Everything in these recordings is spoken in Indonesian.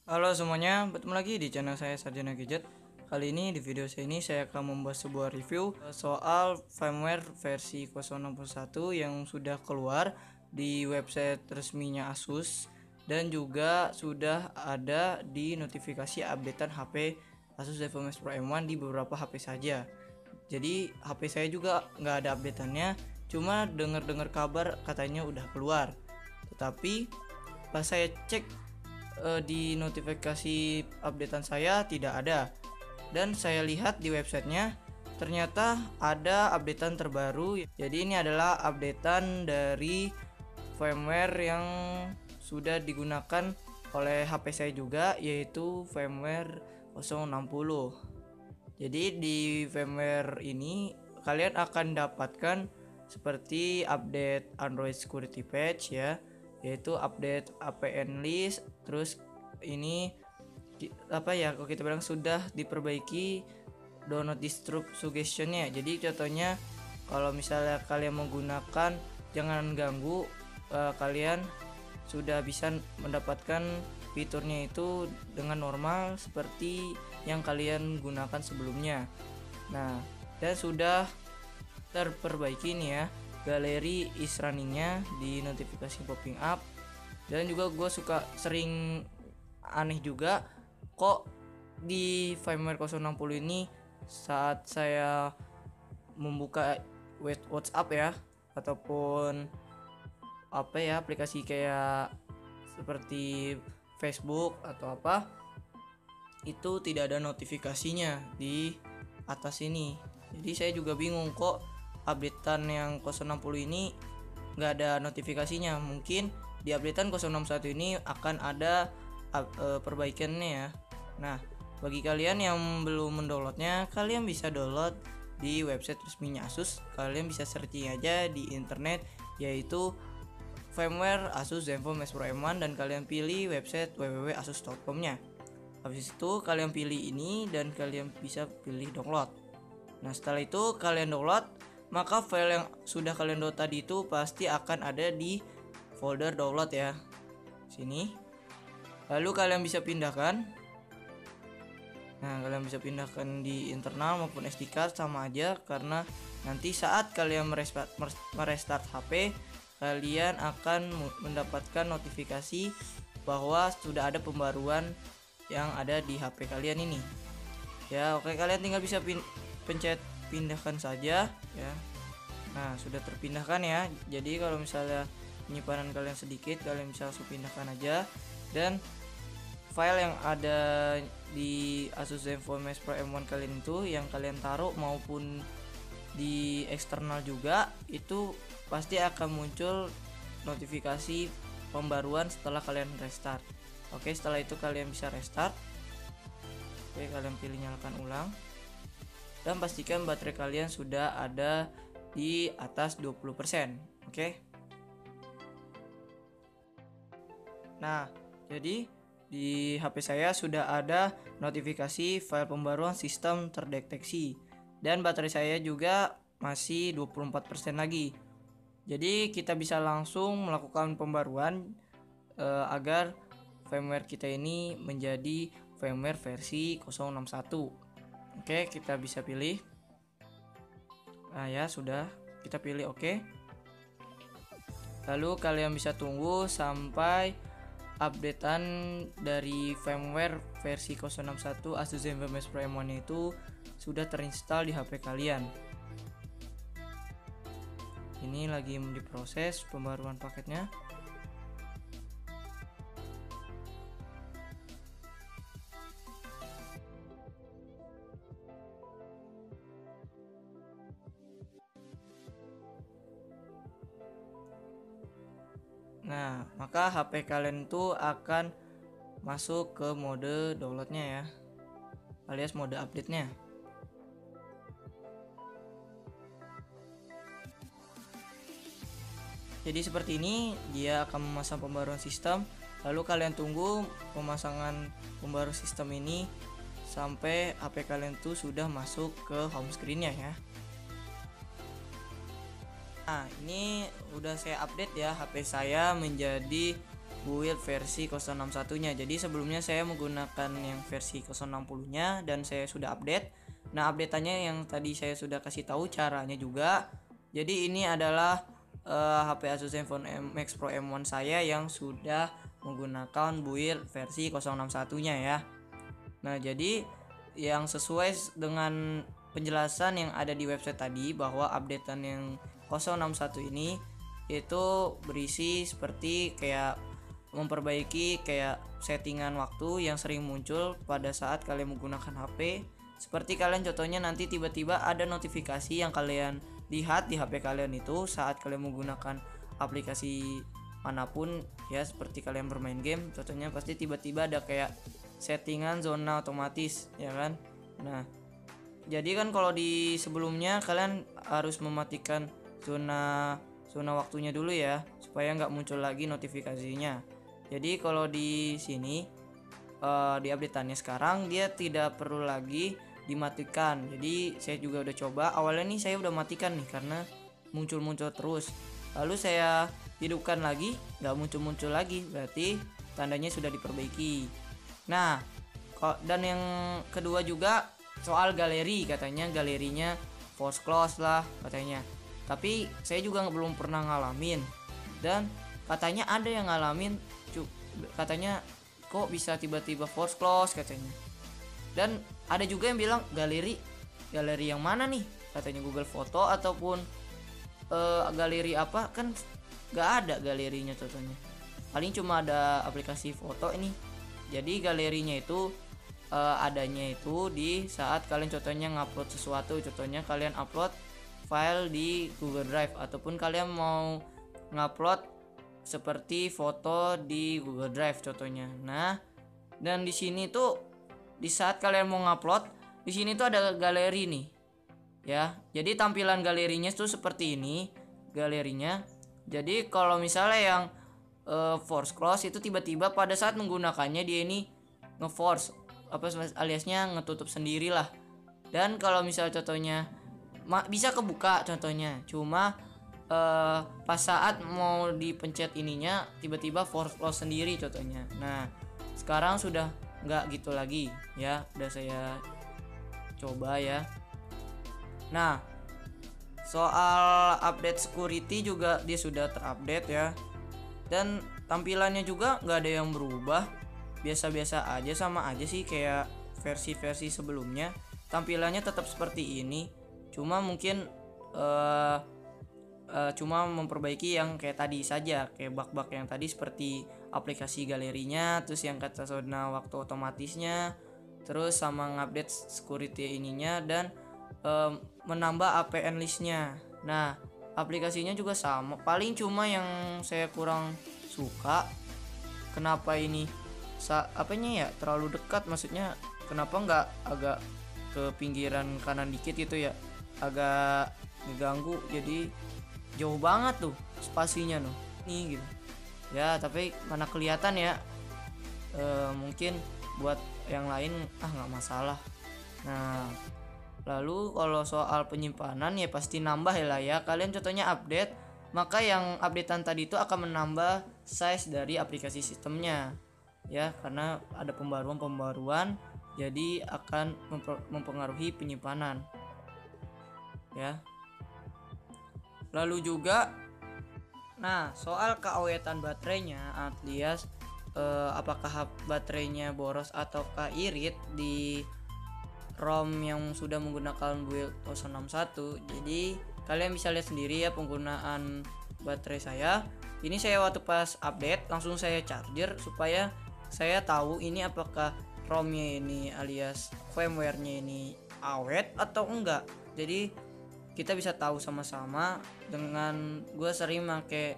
Halo semuanya, bertemu lagi di channel saya Sarjana Gadget. Kali ini di video saya ini saya akan membuat sebuah review soal firmware versi 061 yang sudah keluar di website resminya Asus dan juga sudah ada di notifikasi updatean HP Asus ZenFone Pro M1 di beberapa HP saja. Jadi HP saya juga nggak ada updateannya, cuma dengar-dengar kabar katanya udah keluar. Tetapi pas saya cek di notifikasi updatean saya tidak ada, dan saya lihat di websitenya ternyata ada updatean terbaru. Jadi ini adalah updatean dari firmware yang sudah digunakan oleh HP saya juga, yaitu firmware 060. Jadi di firmware ini kalian akan dapatkan seperti update Android security patch ya, yaitu update APN list. Terus ini kalau kita bilang sudah diperbaiki do not disturb suggestionnya. Jadi contohnya kalau misalnya kalian menggunakan jangan ganggu, kalian sudah bisa mendapatkan fiturnya itu dengan normal seperti yang kalian gunakan sebelumnya. Nah, dan sudah terperbaiki nih ya, galeri is runningnya di notifikasi popping up. Dan juga gue suka sering aneh juga kok di firmware 060 ini saat saya membuka WhatsApp ya, ataupun aplikasi kayak seperti Facebook atau apa, itu tidak ada notifikasinya di atas ini. Jadi saya juga bingung kok updatean yang 060 ini nggak ada notifikasinya. Mungkin di updatean 061 ini akan ada perbaikannya ya. Nah, bagi kalian yang belum mendownloadnya, kalian bisa download di website resminya Asus. Kalian bisa searching aja di internet, yaitu firmware Asus ZenFone Pro M1, dan kalian pilih website www.asus.com-nya. Habis itu kalian pilih ini dan kalian bisa pilih download. Nah, setelah itu kalian download, maka file yang sudah kalian download tadi itu pasti akan ada di folder download ya, sini. Lalu kalian bisa pindahkan. Nah, kalian bisa pindahkan di internal maupun SD card, sama aja, karena nanti saat kalian merestart HP, kalian akan mendapatkan notifikasi bahwa sudah ada pembaruan yang ada di HP kalian ini. Ya, oke, kalian tinggal bisa pencet pindahkan saja ya. Nah, sudah terpindahkan ya. Jadi kalau misalnya penyimpanan kalian sedikit, kalian bisa langsung pindahkan aja. Dan file yang ada di Asus ZenFone Pro M1 kalian itu, yang kalian taruh maupun di eksternal juga, itu pasti akan muncul notifikasi pembaruan setelah kalian restart. Oke, setelah itu kalian bisa restart. Oke, kalian pilih nyalakan ulang dan pastikan baterai kalian sudah ada di atas 20%. Oke. Nah, jadi di HP saya sudah ada notifikasi file pembaruan sistem terdeteksi, dan baterai saya juga masih 24% lagi. Jadi kita bisa langsung melakukan pembaruan agar firmware kita ini menjadi firmware versi 061. Oke, kita bisa pilih. Nah ya, sudah kita pilih oke. Lalu kalian bisa tunggu sampai updatean dari firmware versi 061 Asus ZenFone Pro M1 itu sudah terinstall di HP kalian. Ini lagi diproses pembaruan paketnya. Nah, maka HP kalian itu akan masuk ke mode downloadnya ya, alias mode update-nya. Jadi seperti ini, dia akan memasang pembaruan sistem. Lalu kalian tunggu pemasangan pembaruan sistem ini sampai HP kalian tuh sudah masuk ke home screen-nya ya. Nah, ini udah saya update ya HP saya menjadi build versi 061-nya. Jadi sebelumnya saya menggunakan yang versi 060-nya dan saya sudah update. Nah, updateannya yang tadi saya sudah kasih tahu caranya juga. Jadi ini adalah HP Asus Zenfone Max Pro M1 saya yang sudah menggunakan build versi 061-nya ya. Nah, jadi yang sesuai dengan penjelasan yang ada di website tadi, bahwa updatean yang 061 ini itu berisi seperti kayak memperbaiki kayak settingan waktu yang sering muncul pada saat kalian menggunakan HP. Seperti kalian contohnya nanti tiba-tiba ada notifikasi yang kalian lihat di HP kalian itu saat kalian menggunakan aplikasi manapun ya, seperti kalian bermain game contohnya, pasti tiba-tiba ada kayak settingan zona otomatis ya kan. Nah, jadi kan kalau di sebelumnya kalian harus mematikan zona waktunya dulu ya, supaya nggak muncul lagi notifikasinya. Jadi kalau di sini di updateannya sekarang dia tidak perlu lagi dimatikan. Jadi saya juga udah coba, awalnya nih saya udah matikan nih karena muncul terus, lalu saya hidupkan lagi, nggak muncul lagi, berarti tandanya sudah diperbaiki. Nah, dan yang kedua juga soal galeri, katanya galerinya force close lah katanya, tapi saya juga belum pernah ngalamin, dan katanya ada yang ngalamin, katanya kok bisa tiba-tiba force close katanya. Dan ada juga yang bilang galeri yang mana nih, katanya Google Foto ataupun galeri apa, kan nggak ada galerinya contohnya, paling cuma ada aplikasi foto ini. Jadi galerinya itu adanya itu di saat kalian contohnya ngupload sesuatu, contohnya kalian upload file di Google Drive ataupun kalian mau ngupload seperti foto di Google Drive contohnya. Nah, dan di sini tuh di saat kalian mau ngupload, di sini tuh ada galeri nih ya. Jadi tampilan galerinya tuh seperti ini galerinya. Jadi kalau misalnya yang force close itu tiba-tiba pada saat menggunakannya dia ini ngeforce apa aliasnya ngetutup sendiri lah. Dan kalau misal contohnya bisa kebuka contohnya, cuma pas saat mau dipencet ininya tiba-tiba force close sendiri contohnya. Nah, sekarang sudah nggak gitu lagi ya, udah saya coba ya. Nah, soal update security juga dia sudah terupdate ya, dan tampilannya juga nggak ada yang berubah, biasa-biasa aja, sama aja sih kayak versi-versi sebelumnya. Tampilannya tetap seperti ini, cuma mungkin cuma memperbaiki yang kayak tadi saja, kayak bug-bug yang tadi seperti aplikasi galerinya, terus yang kata zona waktu otomatisnya, terus sama ngupdate security ininya, dan menambah APN listnya. Nah, aplikasinya juga sama, paling cuma yang saya kurang suka kenapa ini apanya ya terlalu dekat, maksudnya kenapa nggak agak ke pinggiran kanan dikit gitu ya, agak ngeganggu, jadi jauh banget tuh spasinya tuh nih gitu ya, tapi mana kelihatan ya. Mungkin buat yang lain nggak masalah. Nah, lalu kalau soal penyimpanan ya pasti nambah lah ya, kalian contohnya update, maka yang updatean tadi itu akan menambah size dari aplikasi sistemnya ya, karena ada pembaruan jadi akan mempengaruhi penyimpanan ya. Lalu juga nah soal keawetan baterainya, alias apakah baterainya boros ataukah irit di ROM yang sudah menggunakan build 061. Jadi kalian bisa lihat sendiri ya penggunaan baterai saya. Ini saya waktu pas update langsung saya charger supaya saya tahu ini apakah ROM-nya ini alias firmware-nya ini awet atau enggak. Jadi kita bisa tahu sama-sama. Dengan gue sering pakai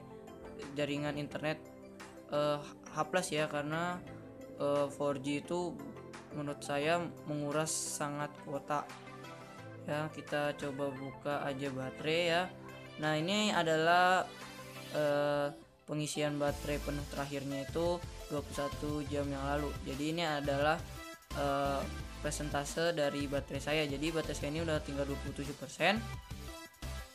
jaringan internet H+ ya, karena 4G itu menurut saya menguras sangat kuota ya. Kita coba buka aja baterai ya. Nah, ini adalah pengisian baterai penuh terakhirnya itu 21 jam yang lalu. Jadi ini adalah persentase dari baterai saya. Jadi baterai saya ini udah tinggal 27%.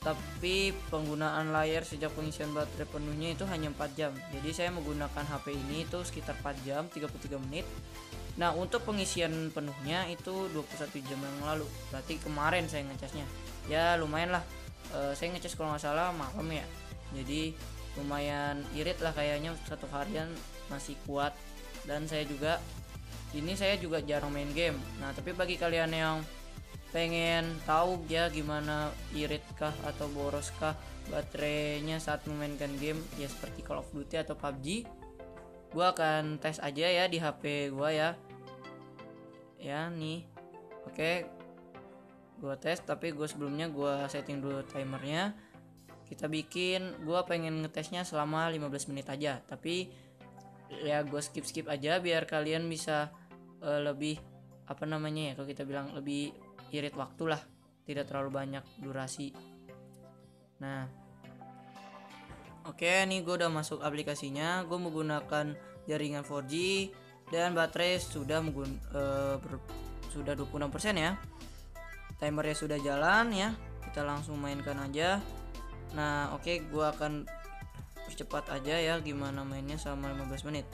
tapi penggunaan layar sejak pengisian baterai penuhnya itu hanya 4 jam. Jadi saya menggunakan HP ini itu sekitar 4 jam 33 menit. Nah, untuk pengisian penuhnya itu 21 jam yang lalu. Berarti kemarin saya ngecasnya. Ya lumayan lah. Saya ngecas kalau nggak salah malam ya. Jadi lumayan irit lah kayaknya, satu harian masih kuat. Dan saya juga jarang main game. Nah, tapi bagi kalian yang pengen tahu ya gimana irit kah atau boros kah baterainya saat memainkan game ya seperti Call of Duty atau PUBG, gua akan tes aja ya di HP gua ya nih. Oke, gua tes, tapi gua sebelumnya gua setting dulu timernya. Gua pengen ngetesnya selama 15 menit aja, tapi ya gua skip aja biar kalian bisa lebih kalau kita bilang lebih irit waktu lah, tidak terlalu banyak durasi. Nah, oke, nih gue udah masuk aplikasinya. Gue menggunakan jaringan 4G dan baterai sudah 26% ya. Timernya sudah jalan ya. Kita langsung mainkan aja. Nah, oke, gue akan percepat aja ya gimana mainnya selama 15 menit.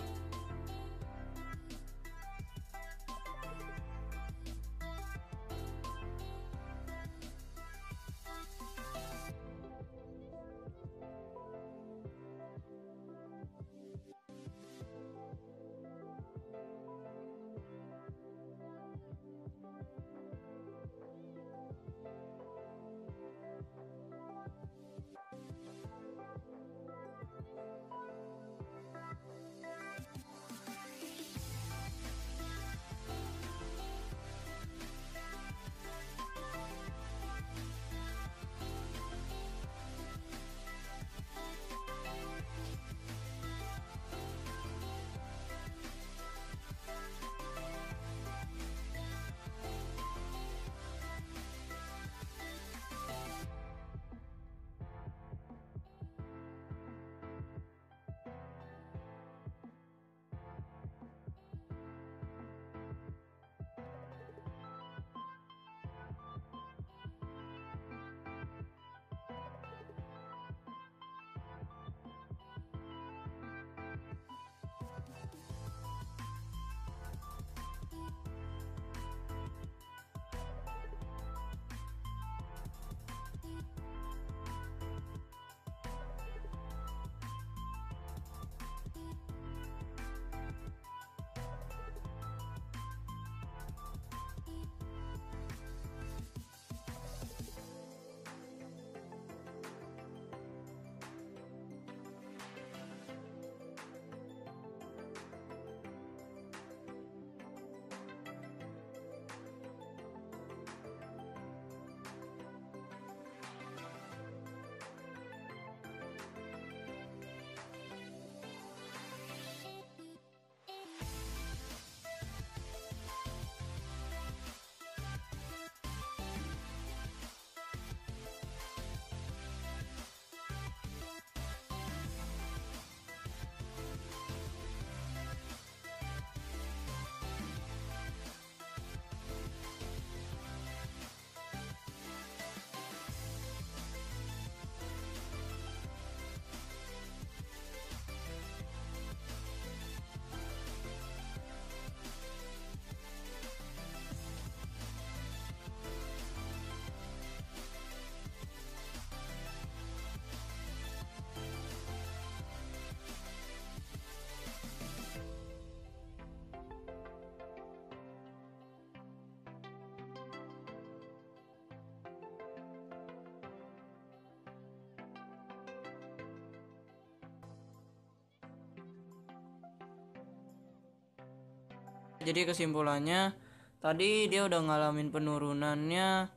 Jadi kesimpulannya tadi dia udah ngalamin penurunannya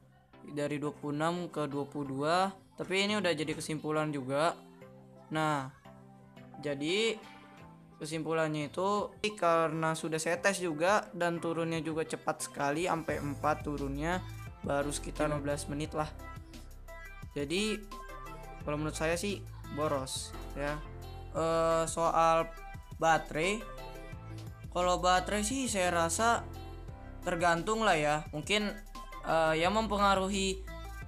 dari 26 ke 22, tapi ini udah jadi kesimpulan juga. Nah, jadi kesimpulannya itu karena sudah saya tes juga dan turunnya juga cepat sekali, sampai 4 turunnya baru sekitar 15 menit lah. Jadi kalau menurut saya sih boros ya. Soal baterai, kalau baterai sih saya rasa tergantung lah ya. Mungkin yang mempengaruhi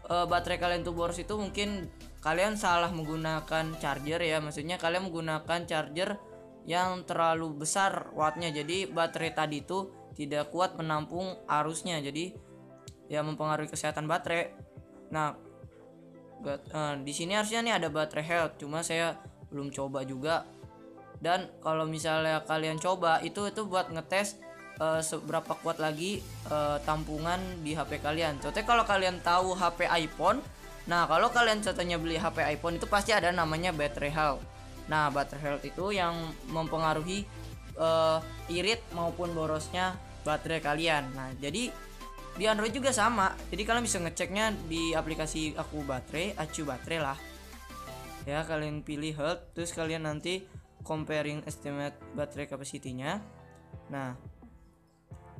baterai kalian tuh boros itu mungkin kalian salah menggunakan charger ya, maksudnya kalian menggunakan charger yang terlalu besar wattnya, jadi baterai tadi itu tidak kuat menampung arusnya, jadi ya mempengaruhi kesehatan baterai. Nah, di sini harusnya nih ada baterai health, cuma saya belum coba juga. Dan kalau misalnya kalian coba itu buat ngetes seberapa kuat lagi tampungan di HP kalian. Contohnya kalau kalian tahu HP iPhone, nah kalau kalian contohnya beli HP iPhone itu pasti ada namanya baterai health. Nah, baterai health itu yang mempengaruhi irit maupun borosnya baterai kalian. Nah, jadi di Android juga sama. Jadi kalian bisa ngeceknya di aplikasi acu baterai lah. Ya, kalian pilih health, terus kalian nanti comparing estimate baterai capacity-nya. Nah,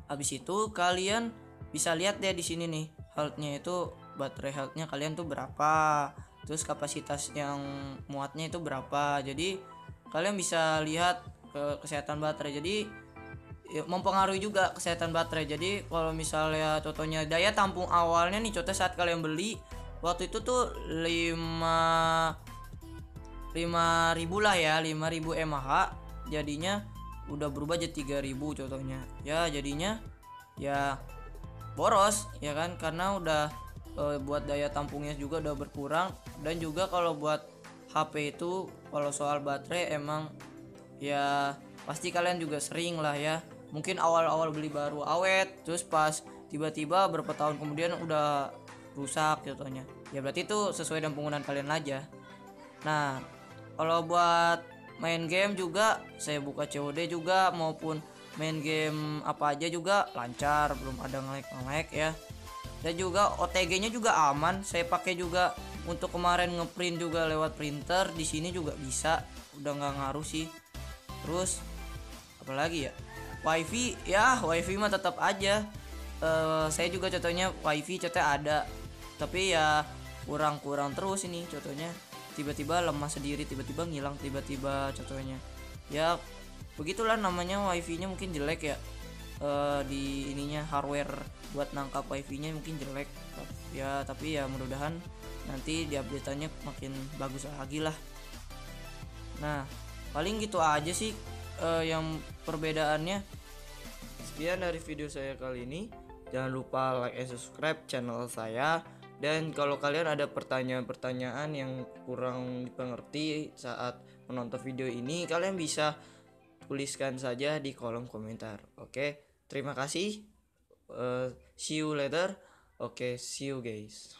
habis itu kalian bisa lihat deh di sini nih, health-nya itu baterai health-nya kalian tuh berapa, terus kapasitas yang muatnya itu berapa. Jadi kalian bisa lihat ke kesehatan baterai. Jadi ya, mempengaruhi juga kesehatan baterai. Jadi kalau misalnya contohnya daya tampung awalnya nih, contoh saat kalian beli waktu itu tuh 5.000 lah ya, 5.000 mAh, jadinya udah berubah jadi 3.000 contohnya. Ya jadinya ya boros ya kan, karena udah buat daya tampungnya juga udah berkurang. Dan juga kalau buat HP itu kalau soal baterai emang ya pasti kalian juga sering lah ya, mungkin awal-awal beli baru awet, terus pas tiba-tiba berapa tahun kemudian udah rusak contohnya. Ya berarti itu sesuai dengan penggunaan kalian aja. Nah, kalau buat main game juga, saya buka COD juga maupun main game apa aja juga lancar, belum ada nge-lag ya. Dan juga OTG-nya juga aman, saya pakai juga untuk kemarin ngeprint juga lewat printer, di sini juga bisa, udah nggak ngaruh sih. Terus apalagi ya, wifi mah tetap aja. Saya juga contohnya wifi contohnya ada, tapi ya kurang terus ini contohnya, tiba-tiba lemah sendiri, tiba-tiba ngilang, tiba-tiba contohnya. Ya begitulah namanya, wifi-nya mungkin jelek ya, di ininya hardware buat nangkap wifi-nya mungkin jelek ya, tapi ya mudah-mudahan nanti di update-nya makin bagus lagi lah. Nah, paling gitu aja sih yang perbedaannya. Sekian dari video saya kali ini. Jangan lupa like and subscribe channel saya. Dan kalau kalian ada pertanyaan-pertanyaan yang kurang dipengerti saat menonton video ini, kalian bisa tuliskan saja di kolom komentar. Oke, terima kasih. See you later. Oke, see you guys.